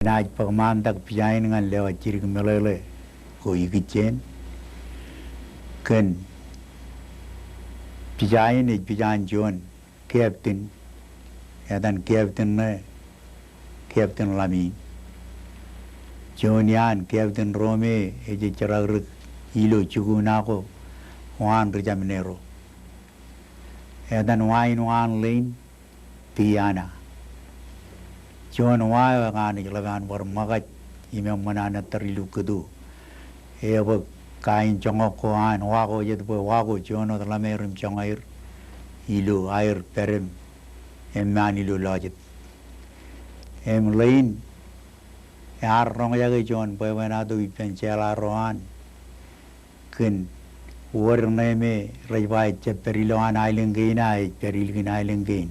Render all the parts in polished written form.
Naaj pagmandak pijain ngan lewat cirik melele ko ikicen ken pijain John captain dan captain lami John yan captain Rome eje cerag ilo chuguna ko wan rejaminero dan wan lane tiana John waya ngani lagan war magat imam manana tarilu kudu eba kain chongok ko an wago jet bo wago John o lamerim chongair ilu air perem emman ilu lojit em lain yar rong yage John bo wana do ipen chela roan kin war neme rajbai che perilo an ailengina perilgina ailengain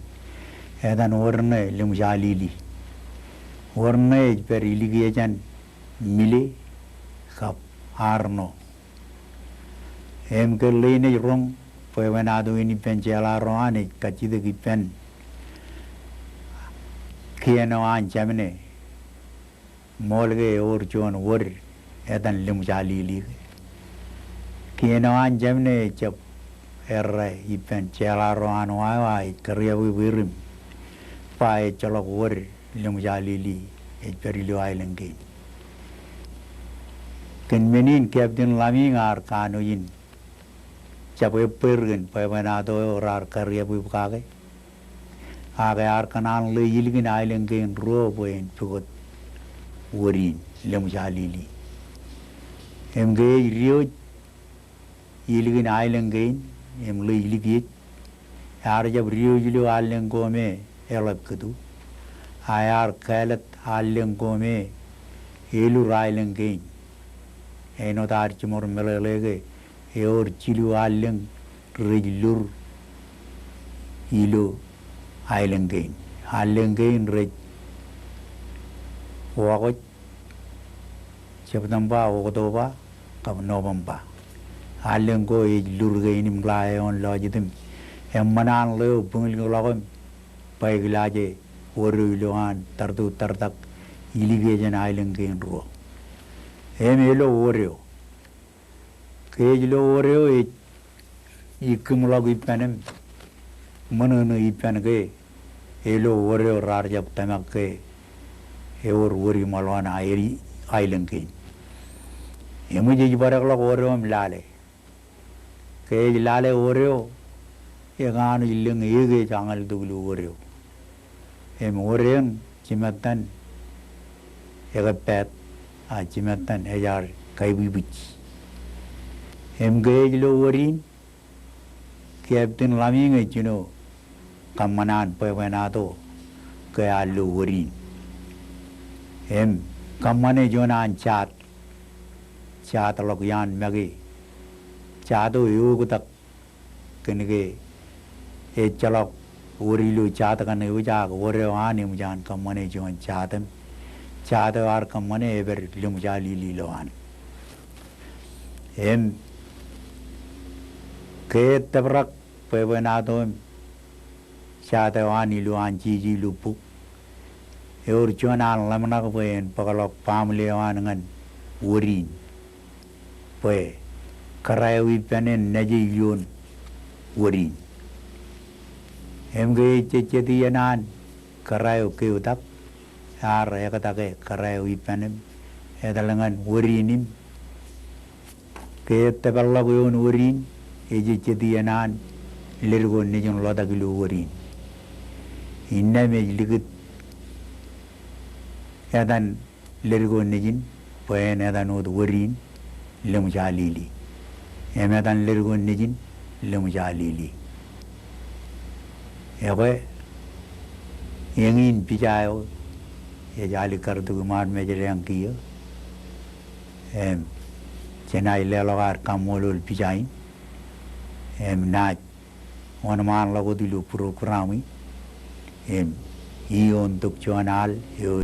edan warne limjalili warna per iligiajan mile kap arno em ke lene rong pewenado ini pencela roane kacide ki pen kieno an jamne molge or jon wor edan lim jalili kieno an jamne chap erre i pencela roan wa kriya wirim pae chalok wor lim jalili perilo ailengain ken menin captain lami ngar kanoin chape pergen pamanado rar karya bu kage age ar kanan le yilgin ailengain ro boen pugot worin lim jalili emge rio yilgin ailengain em le yilgi ar jab rio yilo ailengome elap kudu ayar kalat aleng gome elu raileng gain eno tar chimor melelege eor chilu aleng rijlur ilu aileng gain rej wagot cheptamba ogodoba kam novamba aleng go ijlur gain imglayon lojidim emmanan leo bungil logom paigilaje Waru iluan tardu tardak iligejan ailengain ro emelo oreo kejlo oreo ikumulagu ipanem manana ipange elo oreo rarjab tamakke eor wori malwana airi ailengain emuje jibarakla oreo mlale kej lale oreo eganu ileng ege jangal duglu oreo em oreng cimatan egapet a cimatan ejar kaibibich em gejlo orin captain laming ejino kamanan pewenado ke alu orin em kamane jonan chat logyan magi chado yogutak kenege e chalok Urilu chata kan uja ore ani mujan kamane jon chatam chata ar kamane ever lumja lili loan em ke tabrak pewenado chata ani luan ji lupu eur jonan lamna ko pen pagalok pamle wan ngan urin pe karawi penen naji yon urin emge cecetianan karayo keutak ar ekatake karayo ipanem edalangan urinim ke tebalagoyon urin cecetianan lirgo nijon lodagilu urin inname ligit edan lirgo nijin poen edan od urin lemu jalili emedan lirgo nijin lemu jalili Ewe yengin pijayo ye jali kardu kumar mejere angkiyo chenai lelogar kamolul pijain naaj onaman lago dilu puro kurami iyon tuk chuanal